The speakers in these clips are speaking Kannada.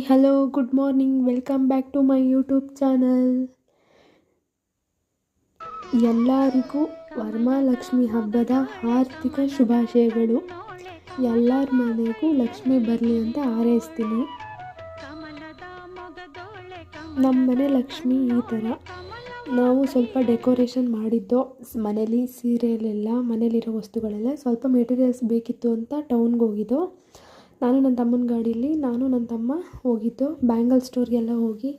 Hello, good morning. Welcome back to my YouTube channel. ಎಲ್ಲರಿಗೂ ವರಮಹಾಲಕ್ಷ್ಮಿ ಹಬ್ಬದ ಆರ್ಥಿಕ ಶುಭಾಶಯಗಳು. ಎಲ್ಲರ ಮನೆಗೂ ಲಕ್ಷ್ಮಿ ಬರಲಿ ಅಂತ ಹಾರೈಸ್ತೀನಿ. ನಮ್ಮ ಮನೆ ಲಕ್ಷ್ಮಿ ಈ ಥರ ನಾವು ಸ್ವಲ್ಪ ಡೆಕೋರೇಷನ್ ಮಾಡಿದ್ದೋ. ಮನೇಲಿ ಸೀರೆಯಲ್ಲೆಲ್ಲ, ಮನೇಲಿರೋ ವಸ್ತುಗಳೆಲ್ಲ ಸ್ವಲ್ಪ ಮೆಟೀರಿಯಲ್ಸ್ ಬೇಕಿತ್ತು ಅಂತ ಟೌನ್ಗೆ ಹೋಗಿದ್ದೋ. ನಾನು ನನ್ನ ತಮ್ಮನ ಗಾಡೀಲಿ ನನ್ನ ತಮ್ಮ ಹೋಗಿದ್ದು. ಬ್ಯಾಂಗಲ್ ಸ್ಟೋರ್ಗೆಲ್ಲ ಹೋಗಿ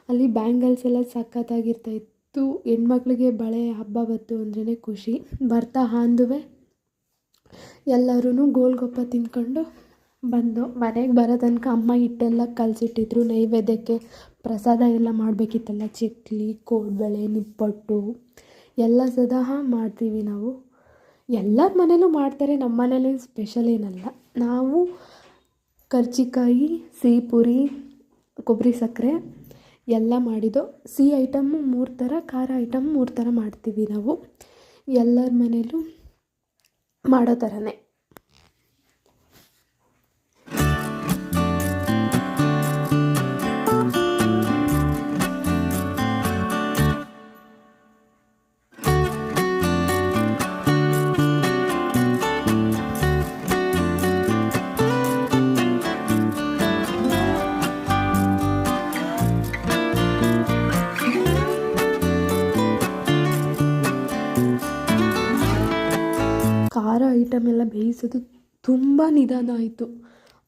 ಅಲ್ಲಿ ಬ್ಯಾಂಗಲ್ಸ್ ಎಲ್ಲ ಸಖತ್ತಾಗಿರ್ತಾಯಿತ್ತು. ಹೆಣ್ಮಕ್ಳಿಗೆ ಬಳೆ ಹಬ್ಬ ಬಂತು ಅಂದ್ರೇ ಖುಷಿ. ಬರ್ತಾ ಹಾಂದುವೆ ಎಲ್ಲರೂ ಗೋಲ್ಗೊಪ್ಪ ತಿಂದ್ಕೊಂಡು ಬಂದು ಮನೆಗೆ ಬರೋ ತನಕ ಅಮ್ಮ ಹಿಟ್ಟೆಲ್ಲ ಕಲಸಿಟ್ಟಿದ್ರು. ನೈವೇದ್ಯಕ್ಕೆ ಪ್ರಸಾದ ಎಲ್ಲ ಮಾಡಬೇಕಿತ್ತಲ್ಲ, ಚಕ್ಲಿ, ಕೋಡ್ಬಳೆ, ನಿಪ್ಪಟ್ಟು ಎಲ್ಲ ಸದಾ ಮಾಡ್ತೀವಿ ನಾವು. ಎಲ್ಲರ ಮನೇಲೂ ಮಾಡ್ತಾರೆ, ನಮ್ಮ ಮನೇಲಿ ಸ್ಪೆಷಲ್ ಏನಲ್ಲ. ನಾವು ಕರ್ಜಿಕಾಯಿ, ಸಿಹಿ ಪುರಿ, ಕೊಬ್ಬರಿ ಸಕ್ಕರೆ ಎಲ್ಲ ಮಾಡಿದ್ದು. ಸಿಹಿ ಐಟಮ್ಮು 3 ಥರ, ಖಾರ ಐಟಮ್ 3 ಥರ ಮಾಡ್ತೀವಿ ನಾವು. ಎಲ್ಲರ ಮನೇಲೂ ಮಾಡೋ ಥರನೇ. ಖಾರ ಐಟಮ್ ಎಲ್ಲ ಬೇಯಿಸೋದು ತುಂಬ ನಿಧಾನ ಆಯಿತು.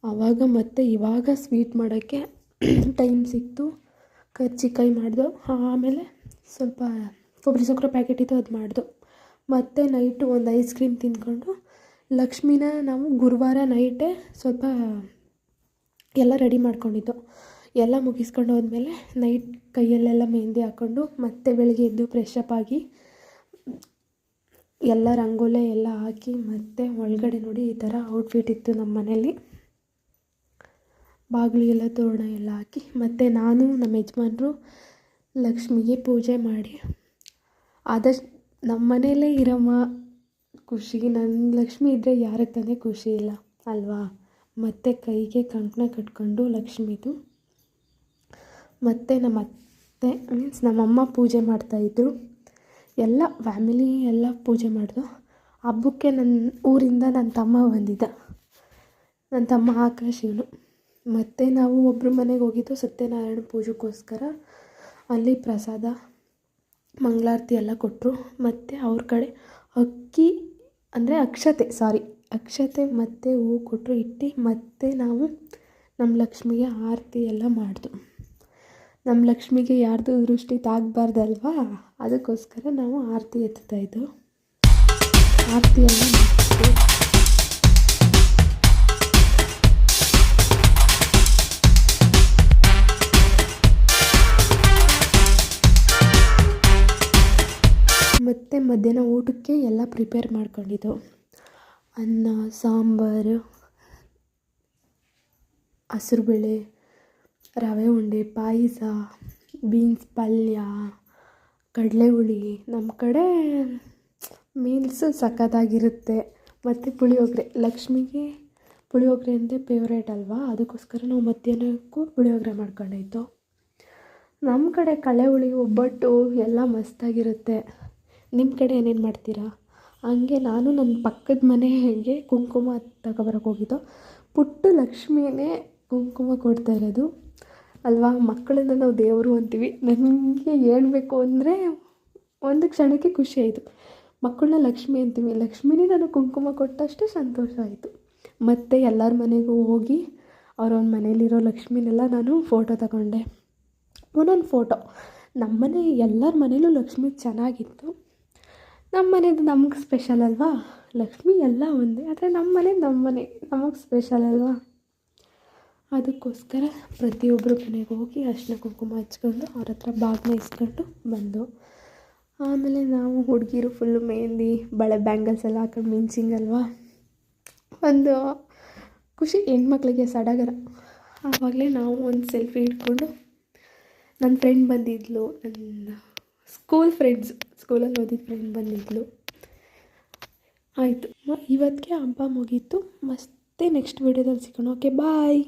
ಆವಾಗ ಮತ್ತು ಇವಾಗ ಸ್ವೀಟ್ ಮಾಡೋಕ್ಕೆ ಟೈಮ್ ಸಿಕ್ತು. ಕರ್ಜಿಕಾಯಿ ಮಾಡಿದೋ, ಆಮೇಲೆ ಸ್ವಲ್ಪ ಕೊಬ್ಬರಿ ಸಕ್ಕರೆ ಪ್ಯಾಕೆಟ್ ಇತ್ತು, ಅದು ಮಾಡಿದೋ. ಮತ್ತು ನೈಟು ಒಂದು ಐಸ್ ಕ್ರೀಮ್ ತಿಂದ್ಕೊಂಡು ಲಕ್ಷ್ಮಿನ ನಾವು ಗುರುವಾರ ನೈಟೇ ಸ್ವಲ್ಪ ಎಲ್ಲ ರೆಡಿ ಮಾಡ್ಕೊಂಡಿದ್ದೋ. ಎಲ್ಲ ಮುಗಿಸ್ಕೊಂಡು ಹೋದ್ಮೇಲೆ ನೈಟ್ ಕೈಯಲ್ಲೆಲ್ಲ ಮೆಹಂದಿ ಹಾಕ್ಕೊಂಡು ಮತ್ತೆ ಬೆಳಗ್ಗೆ ಎದ್ದು ಫ್ರೆಶಪ್ ಆಗಿ ಎಲ್ಲ ರಂಗೋಲೆ ಎಲ್ಲ ಹಾಕಿ ಮತ್ತೆ ಒಳಗಡೆ ನೋಡಿ ಈ ಥರ ಔಟ್ಫಿಟ್ ಇತ್ತು ನಮ್ಮ ಮನೇಲಿ. ಬಾಗಿಲಿಗೆಲ್ಲ ತೋರಣ ಎಲ್ಲ ಹಾಕಿ ಮತ್ತು ನಾನು ನಮ್ಮ ಯಜಮಾನ್ರು ಲಕ್ಷ್ಮಿಗೆ ಪೂಜೆ ಮಾಡಿ, ಆದಷ್ಟು ನಮ್ಮ ಮನೆಯಲ್ಲೇ ಇರಮ್ಮ ಖುಷಿ. ನನ್ನ ಲಕ್ಷ್ಮಿ ಇದ್ದರೆ ಯಾರಿಗೆ ತಾನೇ ಖುಷಿ ಇಲ್ಲ ಅಲ್ವಾ. ಮತ್ತು ಕೈಗೆ ಕಂಕಣ ಕಟ್ಕೊಂಡು ಲಕ್ಷ್ಮಿದು. ಮತ್ತು ನಮ್ಮ ಅತ್ತೆ ಮೀನ್ಸ್ ನಮ್ಮಮ್ಮ ಪೂಜೆ ಮಾಡ್ತಾಯಿದ್ರು. ಎಲ್ಲ ಫ್ಯಾಮಿಲಿ ಎಲ್ಲ ಪೂಜೆ ಮಾಡಿದೋ. ಹಬ್ಬಕ್ಕೆ ನನ್ನ ಊರಿಂದ ನನ್ನ ತಮ್ಮ ಬಂದಿದ್ದ, ನನ್ನ ತಮ್ಮ ಆಕಾಶ್ ಇವನು. ಮತ್ತು ನಾವು ಒಬ್ಬರು ಮನೆಗೆ ಹೋಗಿದ್ದು ಸತ್ಯನಾರಾಯಣ ಪೂಜೆಗೋಸ್ಕರ. ಅಲ್ಲಿ ಪ್ರಸಾದ, ಮಂಗಳಾರತಿ ಎಲ್ಲ ಕೊಟ್ಟರು. ಮತ್ತು ಅವ್ರ ಕಡೆ ಅಕ್ಷತೆ ಮತ್ತು ಹೂವು ಕೊಟ್ಟರು, ಇಟ್ಟು. ಮತ್ತು ನಾವು ನಮ್ಮ ಲಕ್ಷ್ಮಿಗೆ ಆರತಿ ಎಲ್ಲ ಮಾಡಿದ್ವು. ನಮ್ಮ ಲಕ್ಷ್ಮಿಗೆ ಯಾರ್ದು ದೃಷ್ಟಿ ತಾಗಬಾರ್ದಲ್ವಾ, ಅದಕ್ಕೋಸ್ಕರ ನಾವು ಆರತಿ ಎತ್ತಾಯಿದ್ದು. ಆರತಿ ಎಲ್ಲ ಮಾಡ್ತಿದ್ವಿ. ಮತ್ತು ಮಧ್ಯಾಹ್ನ ಊಟಕ್ಕೆ ಎಲ್ಲ ಪ್ರಿಪೇರ್ ಮಾಡ್ಕೊಂಡಿದ್ದು. ಅನ್ನ, ಸಾಂಬಾರು, ಹಸಿರುಬೇಳೆ, ರವೆ ಉಂಡೆ, ಪಾಯಸ, ಬೀನ್ಸ್ ಪಲ್ಯ, ಕಡಲೆ ಹುಳಿ. ನಮ್ಮ ಕಡೆ ಮೀಲ್ಸು ಸಖತ್ತಾಗಿರುತ್ತೆ. ಮತ್ತು ಪುಳಿಯೋಗರೆ, ಲಕ್ಷ್ಮಿಗೆ ಪುಳಿಯೋಗರೆ ಅಂದರೆ ಫೇವ್ರೇಟ್ ಅಲ್ವಾ, ಅದಕ್ಕೋಸ್ಕರ ನಾವು ಮಧ್ಯಾಹ್ನಕ್ಕೂ ಪುಳಿಯೋಗರೆ ಮಾಡ್ಕೊಂಡಾಯ್ತು. ನಮ್ಮ ಕಡೆ ಕಡಲೆ ಹುಳಿ, ಒಬ್ಬಟ್ಟು ಎಲ್ಲ ಮಸ್ತಾಗಿರುತ್ತೆ. ನಿಮ್ಮ ಕಡೆ ಏನೇನು ಮಾಡ್ತೀರಾ? ಹಂಗೆ ನಾನು ನನ್ನ ಪಕ್ಕದ ಮನೆಗೆ ಕುಂಕುಮ ತಗೊಬರಕ್ಕೆ ಹೋಗಿದ್ದೋ. ಪುಟ್ಟ ಲಕ್ಷ್ಮಿಯೇ ಕುಂಕುಮ ಕೊಡ್ತಾ ಇರೋದು ಅಲ್ವಾ. ಮಕ್ಕಳನ್ನ ನಾವು ದೇವರು ಅಂತೀವಿ. ನನಗೆ ಹೇಳ್ಬೇಕು ಅಂದರೆ ಒಂದು ಕ್ಷಣಕ್ಕೆ ಖುಷಿ ಆಯಿತು. ಮಕ್ಕಳನ್ನ ಲಕ್ಷ್ಮಿ ಅಂತೀವಿ, ಲಕ್ಷ್ಮಿನೇ ನನಗೆ ಕುಂಕುಮ ಕೊಟ್ಟಷ್ಟು ಸಂತೋಷ ಆಯಿತು. ಮತ್ತು ಎಲ್ಲರ ಮನೆಗೂ ಹೋಗಿ ಅವ್ರವ್ರ ಮನೇಲಿರೋ ಲಕ್ಷ್ಮಿನೆಲ್ಲ ನಾನು ಫೋಟೋ ತಗೊಂಡೆ. ಒಂದೊಂದು ಫೋಟೋ. ನಮ್ಮ ಮನೆ ಎಲ್ಲರ ಮನೇಲೂ ಲಕ್ಷ್ಮಿ ಚೆನ್ನಾಗಿತ್ತು. ನಮ್ಮ ಮನೆದು ನಮ್ಗೆ ಸ್ಪೆಷಲ್ ಅಲ್ವಾ. ಲಕ್ಷ್ಮಿ ಎಲ್ಲ ಒಂದೇ, ಆದರೆ ನಮ್ಮ ಮನೆ ನಮಗೆ ಸ್ಪೆಷಲ್ ಅಲ್ವಾ. ಅದಕ್ಕೋಸ್ಕರ ಪ್ರತಿಯೊಬ್ಬರು ಮನೆಗೆ ಹೋಗಿ ಅರಿಶಿನ ಕುಂಕುಮ ಹಚ್ಕೊಂಡು ಅವ್ರ ಹತ್ರ ಬಾಗಿನ ಇಸ್ಕೊಂಡು ಬಂದು, ಆಮೇಲೆ ನಾವು ಹುಡುಗಿರು ಫುಲ್ಲು ಮೆಹಂದಿ, ಬಳೆ, ಬ್ಯಾಂಗಲ್ಸ್ ಎಲ್ಲ ಹಾಕೊಂಡು ಮಿಂಚಿಂಗ್ ಅಲ್ವಾ, ಒಂದು ಖುಷಿ ಹೆಣ್ಮಕ್ಳಿಗೆ ಸಡಗರ. ಆವಾಗಲೇ ನಾವು ಒಂದು ಸೆಲ್ಫಿ ಇಟ್ಕೊಂಡು, ನನ್ನ ಫ್ರೆಂಡ್ ಬಂದಿದ್ಲು, ನನ್ನ ಸ್ಕೂಲಲ್ಲಿ ಓದಿದ ಫ್ರೆಂಡ್ ಬಂದಿದ್ಲು. ಆಯಿತು, ಇವತ್ತಿಗೆ ಹಬ್ಬ ಮುಗೀತು. ಮತ್ತೆ ನೆಕ್ಸ್ಟ್ ವೀಡಿಯೋದಲ್ಲಿ ಸಿಗೋಣ. ಓಕೆ, ಬಾಯ್.